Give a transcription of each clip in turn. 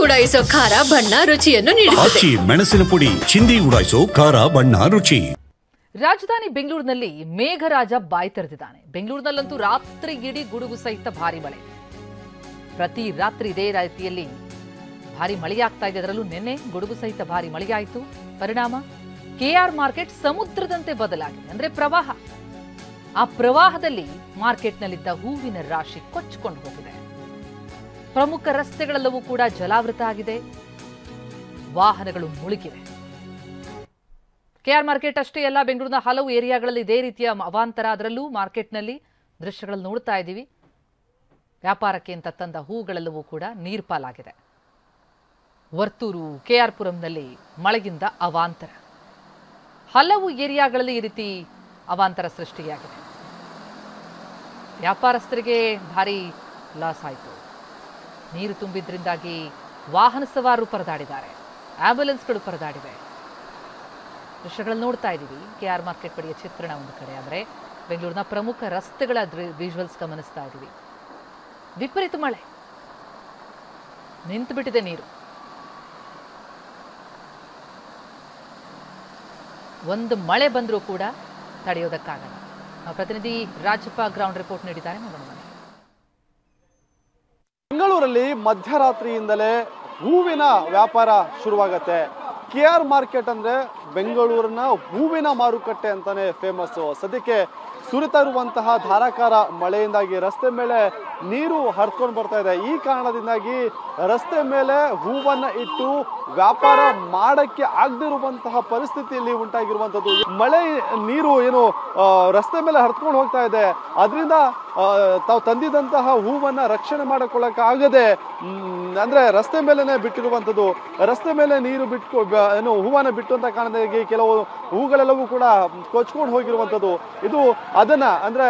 ಉಡಾಯಿಸೋ ಖಾರ ಬಣ್ಣ ರುಚಿಯನ್ನು ನೀಡುತ್ತದೆ. ಮೆಣಸಿನ ಪುಡಿ ಚಿಂದಿ ಉಡಾಯಿಸೋ ಖಾರ ಬಣ್ಣ ರುಚಿ. ರಾಜಧಾನಿ ಬೆಂಗಳೂರಿನಲ್ಲಿ ಮೇಘರಾಜ ಬಾಯಿ ತೆರೆದಿದ್ದಾನೆ. ಬೆಂಗಳೂರಿನಲ್ಲಂತೂ ರಾತ್ರಿ ಇಡೀ ಗುಡುಗು ಸಹಿತ ಭಾರಿ ಮಳೆ. ಪ್ರತಿ ರಾತ್ರಿ ಇದೇ ರೀತಿಯಲ್ಲಿ ಭಾರಿ ಮಳೆಯಾಗ್ತಾ ಇದೆ. ಅದರಲ್ಲೂ ನಿನ್ನೆ ಗುಡುಗು ಸಹಿತ ಭಾರಿ ಮಳೆಯಾಯಿತು. ಪರಿಣಾಮ ಕೆಆರ್ ಮಾರ್ಕೆಟ್ ಸಮುದ್ರದಂತೆ ಬದಲಾಗಿದೆ. ಅಂದ್ರೆ ಪ್ರವಾಹ. ಆ ಪ್ರವಾಹದಲ್ಲಿ ಮಾರ್ಕೆಟ್ನಲ್ಲಿದ್ದ ಹೂವಿನ ರಾಶಿ ಕೊಚ್ಚಿಕೊಂಡು ಹೋಗಿದೆ. ಪ್ರಮುಖ ರಸ್ತೆಗಳೆಲ್ಲವೂ ಕೂಡ ಜಲಾವೃತ ಆಗಿದೆ. ವಾಹನಗಳು ಮುಳುಗಿವೆ. ಕೆಆರ್ ಮಾರ್ಕೆಟ್ ಅಷ್ಟೇ ಅಲ್ಲ, ಬೆಂಗಳೂರಿನ ಹಲವು ಏರಿಯಾಗಳಲ್ಲಿ ಇದೇ ರೀತಿಯ ಅವಾಂತರ. ಅದರಲ್ಲೂ ಮಾರ್ಕೆಟ್ನಲ್ಲಿ ದೃಶ್ಯಗಳಲ್ಲಿ ನೋಡ್ತಾ ಇದ್ದೀವಿ. ವ್ಯಾಪಾರಕ್ಕೆ ಅಂತ ತಂದ ಹೂಗಳೆಲ್ಲವೂ ಕೂಡ ನೀರ್ಪಾಲಾಗಿದೆ. ವರ್ತೂರು, ಕೆಆರ್ ಪುರಂನಲ್ಲಿ ಮಳೆಗಿಂದ ಅವಾಂತರ. ಹಲವು ಏರಿಯಾಗಳಲ್ಲಿ ಈ ರೀತಿ ಅವಾಂತರ ಸೃಷ್ಟಿಯಾಗಿದೆ. ವ್ಯಾಪಾರಸ್ಥರಿಗೆ ಭಾರಿ ಲಾಸ್ ಆಯಿತು. ನೀರು ತುಂಬಿದ್ರಿಂದಾಗಿ ವಾಹನ ಸವಾರರು ಪರದಾಡಿದ್ದಾರೆ. ಆಂಬ್ಯುಲೆನ್ಸ್ಗಳು ಪರದಾಡಿವೆ. ದೃಶ್ಯಗಳನ್ನು ನೋಡ್ತಾ ಇದ್ದೀವಿ. ಕೆಆರ್ ಮಾರ್ಕೆಟ್ ಬಳಿಯ ಚಿತ್ರಣ ಒಂದು ಕಡೆ. ಆದರೆ ಬೆಂಗಳೂರಿನ ಪ್ರಮುಖ ರಸ್ತೆಗಳ ವಿಜುವಲ್ಸ್ ಗಮನಿಸ್ತಾ ಇದ್ದೀವಿ. ವಿಪರೀತ ಮಳೆ, ನಿಂತು ಬಿಟ್ಟಿದೆ ನೀರು. ಒಂದು ಮಳೆ ಬಂದರೂ ಕೂಡ ತಡೆಯೋದಕ್ಕಾಗಲ್ಲ. ಪ್ರತಿನಿಧಿ ರಾಜಪ್ಪ ಗ್ರೌಂಡ್ ರಿಪೋರ್ಟ್ ನೀಡಿದ್ದಾರೆ, ನೋಡೋಣ. ಬೆಂಗಳೂರಲ್ಲಿ ಮಧ್ಯರಾತ್ರಿಯಿಂದಲೇ ಹೂವಿನ ವ್ಯಾಪಾರ ಶುರುವಾಗತ್ತೆ. ಕೆಆರ್ ಮಾರ್ಕೆಟ್ ಅಂದ್ರೆ ಬೆಂಗಳೂರಿನ ಹೂವಿನ ಮಾರುಕಟ್ಟೆ ಅಂತಾನೆ ಫೇಮಸ್. ಸದ್ಯಕ್ಕೆ ಸುರಿತಾ ಇರುವಂತಹ ಧಾರಾಕಾರ ಮಳೆಯಿಂದಾಗಿ ರಸ್ತೆ ಮೇಲೆ ನೀರು ಹರಿಕೊಂಡು ಬರ್ತಾ ಇದೆ. ಈ ಕಾರಣದಿಂದಾಗಿ ರಸ್ತೆ ಮೇಲೆ ಹೂವನ್ನ ಇಟ್ಟು ವ್ಯಾಪಾರ ಮಾಡಕ್ಕೆ ಆಗದಿರುವಂತಹ ಪರಿಸ್ಥಿತಿಯಲ್ಲಿ ಉಂಟಾಗಿರುವಂಥದ್ದು. ಮಳೆ ನೀರು ಏನು ರಸ್ತೆ ಮೇಲೆ ಹರಿದುಕೊಂಡು ಹೋಗ್ತಾ ಇದೆ. ಅದರಿಂದ ತಾವು ತಂದಿದಂತಹ ಹೂವನ್ನ ರಕ್ಷಣೆ ಮಾಡಿಕೊಳ್ಳಕ್ಕಾಗದೆ ಅಂದ್ರೆ ರಸ್ತೆ ಮೇಲೆನೆ ಬಿಟ್ಟಿರುವಂಥದ್ದು. ರಸ್ತೆ ಮೇಲೆ ನೀರು ಬಿಟ್ಟು ಏನು ಹೂವನ್ನ ಬಿಟ್ಟಂತ ಕಾರಣದಾಗಿ ಕೆಲವು ಹೂಗಳೆಲ್ಲವೂ ಕೂಡ ಕೊಚ್ಕೊಂಡು ಹೋಗಿರುವಂಥದ್ದು. ಇದು ಅದನ್ನ ಅಂದ್ರೆ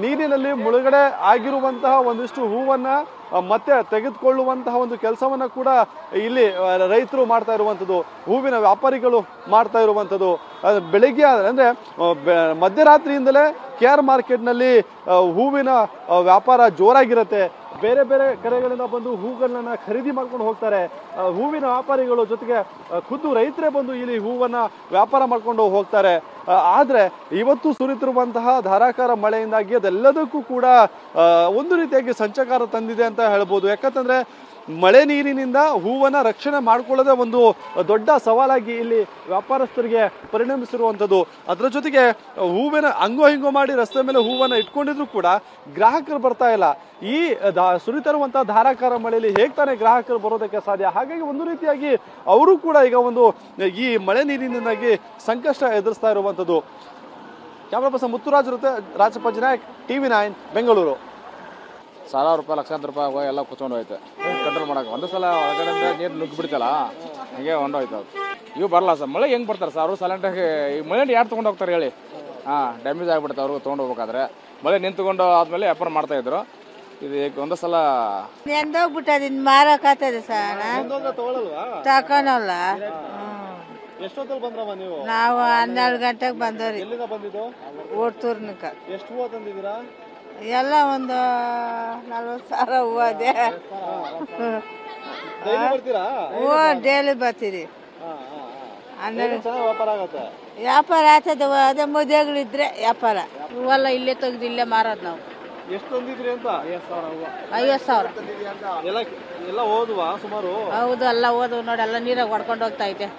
ನೀರಿನಲ್ಲಿ ಮುಳುಗಡೆ ಆಗಿರುವಂತಹ ಒಂದಿಷ್ಟು ಹೂವನ್ನ ಮತ್ತೆ ತೆಗೆದುಕೊಳ್ಳುವಂತಹ ಒಂದು ಕೆಲಸವನ್ನ ಕೂಡ ಇಲ್ಲಿ ರೈತರು ಮಾಡ್ತಾ ಇರುವಂಥದ್ದು, ಹೂವಿನ ವ್ಯಾಪಾರಿಗಳು ಮಾಡ್ತಾ ಇರುವಂಥದ್ದು. ಬೆಳಿಗ್ಗೆ ಅಂದ್ರೆ ಮಧ್ಯರಾತ್ರಿಯಿಂದಲೇ ಕೆಆರ್ ಮಾರ್ಕೆಟ್ನಲ್ಲಿ ಹೂವಿನ ವ್ಯಾಪಾರ ಜೋರಾಗಿರುತ್ತೆ. ಬೇರೆ ಬೇರೆ ಕಡೆಗಳಿಂದ ಬಂದು ಹೂಗಳನ್ನ ಖರೀದಿ ಮಾಡ್ಕೊಂಡು ಹೋಗ್ತಾರೆ ಹೂವಿನ ವ್ಯಾಪಾರಿಗಳು. ಜೊತೆಗೆ ಖುದ್ದು ರೈತರೇ ಬಂದು ಇಲ್ಲಿ ಹೂವನ್ನ ವ್ಯಾಪಾರ ಮಾಡ್ಕೊಂಡು ಹೋಗ್ತಾರೆ. ಆದ್ರೆ ಇವತ್ತು ಸುರಿತಿರುವಂತಹ ಧಾರಾಕಾರ ಮಳೆಯಿಂದಾಗಿ ಅದೆಲ್ಲದಕ್ಕೂ ಕೂಡ ಒಂದು ರೀತಿಯಾಗಿ ಸಂಚಕಾರ ತಂದಿದೆ ಅಂತ ಹೇಳ್ಬೋದು. ಯಾಕಂತಂದ್ರೆ ಮಳೆ ನೀರಿನಿಂದ ಹೂವನ್ನ ರಕ್ಷಣೆ ಮಾಡ್ಕೊಳ್ಳೋದೇ ಒಂದು ದೊಡ್ಡ ಸವಾಲಾಗಿ ಇಲ್ಲಿ ವ್ಯಾಪಾರಸ್ಥರಿಗೆ ಪರಿಣಮಿಸಿರುವಂಥದ್ದು. ಅದರ ಜೊತೆಗೆ ಹೂವಿನ ಹಂಗೋ ಹಿಂಗೋ ಮಾಡಿ ರಸ್ತೆ ಮೇಲೆ ಹೂವನ್ನ ಇಟ್ಕೊಂಡಿದ್ರು ಕೂಡ ಗ್ರಾಹಕರು ಬರ್ತಾ ಇಲ್ಲ. ಈ ಸುರಿತಿರುವಂತಹ ಧಾರಾಕಾರ ಮಳೆಯಲ್ಲಿ ಹೇಗೆ ತಾನೇ ಗ್ರಾಹಕರು ಬರೋದಕ್ಕೆ ಸಾಧ್ಯ? ಹಾಗಾಗಿ ಒಂದು ರೀತಿಯಾಗಿ ಅವರು ಕೂಡ ಈಗ ಒಂದು ಈ ಮಳೆ ನೀರಿನಿಂದಾಗಿ ಸಂಕಷ್ಟ ಎದುರಿಸ್ತಾ ಇರುವಂಥದ್ದು. ಕ್ಯಾಮ್ರಾ ಪರ್ಸನ್ ಮುತ್ತುರಾಜ್ ಜೊತೆ ರಾಜಪ್ಪ ಜನಾಯಕ್, TV9 ಬೆಂಗಳೂರು. ಸಾವಿರಾರು ರೂಪಾಯಿ ಲಕ್ಷಾಂತರ ರೂಪಾಯಿ ಎಲ್ಲ ಕುತ್ಕೊಂಡು ಹೋಯ್ತು. ಕಂಟ್ರೋಲ್ ಮಾಡೋಕೆ ಒಂದು ಸಲ ಹೊರಗಡೆ ನೀರು ನುಗ್ಗಿಬಿಡ್ತಲ್ಲ, ಹಂಗೆ ಹೊಂಡೋಯ್ತು. ಅದು ಇವು ಬರಲ್ಲ ಸರ್. ಮಳೆ ಹೆಂಗೆ ಬರ್ತಾರೆ ಸರ್? ಅವರು ಸೈಲೆಂಟಾಗಿ ಈ ಮಳೆ ಯಾರು ತೊಗೊಂಡು ಹೋಗ್ತಾರೆ ಹೇಳಿ? ಡ್ಯಾಮೇಜ್ ಆಗಿಬಿಡುತ್ತೆ ಅವ್ರಿಗೆ ತೊಗೊಂಡು ಹೋಗ್ಬೇಕಾದ್ರೆ. ಮಳೆ ನಿಂತ್ಕೊಂಡು ಆದ್ಮೇಲೆ ವ್ಯಾಪಾರ ಮಾಡ್ತಾಯಿದ್ರು. ಇದು ಒಂದು ಸಲ ಎಂದೋಗ್ಬಿಟ್ಟದ ಇನ್ನು ಮಾರಕ್ಕಾಗ್ತದೆ ಸರ್. ತಗೊಳಲ್ಲ. ಎಷ್ಟೊತ್ತಲ್ಲಿ ಬಂದ್ರಮ್ಮ ನೀವು? ನಾವು 12 ಗಂಟೆಗೆ ಬಂದವ್ರಿ. ಎಲ್ಲಿಂದ ಬಂದಿದ್ದು? ಓಡ್ತೂರ್ನಕ. ಎಷ್ಟು ಹೂವು ತಂದಿದ್ದೀರಾ? ಎಲ್ಲ ಒಂದು 40,000 ಹೂವು ಅದೇ. ಹೂವು ಡೈಲಿ ಬರ್ತೀರಿ. 12 ವ್ಯಾಪಾರ ಆಗತ್ತೆ. ವ್ಯಾಪಾರ ಆಗ್ತದೆ. ಅದೇ ಮದುವೆಗಳಿದ್ರೆ ವ್ಯಾಪಾರ. ಹೂವೆಲ್ಲ ಇಲ್ಲೇ ತೆಗ್ದು ಇಲ್ಲೇ ಮಾರೋದು ನಾವು. ಎಷ್ಟು ತಂದಿದ್ರಿ ಅಂತ? 50,000. ಎಲ್ಲ ಓದುವ ಸುಮಾರು? ಹೌದು, ಎಲ್ಲ ಓದು ನೋಡಿ. ಎಲ್ಲ ನೀರಾಗ ಹೊಡ್ಕೊಂಡು ಹೋಗ್ತಾ ಐತೆ.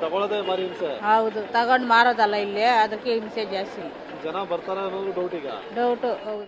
ತಗೊಳ್ಳೋದೇ ಮಾರಿ ಹಿಂಸೆ. ಹೌದು, ತಗೊಂಡು ಮಾರೋದಲ್ಲ ಇಲ್ಲೇ, ಅದಕ್ಕೆ ಹಿಂಸೆ ಜಾಸ್ತಿ. ಜನ ಬರ್ತಾರೆ ಅನ್ನೋದು ಡೌಟ್ ಈಗ. ಡೌಟು. ಹೌದು.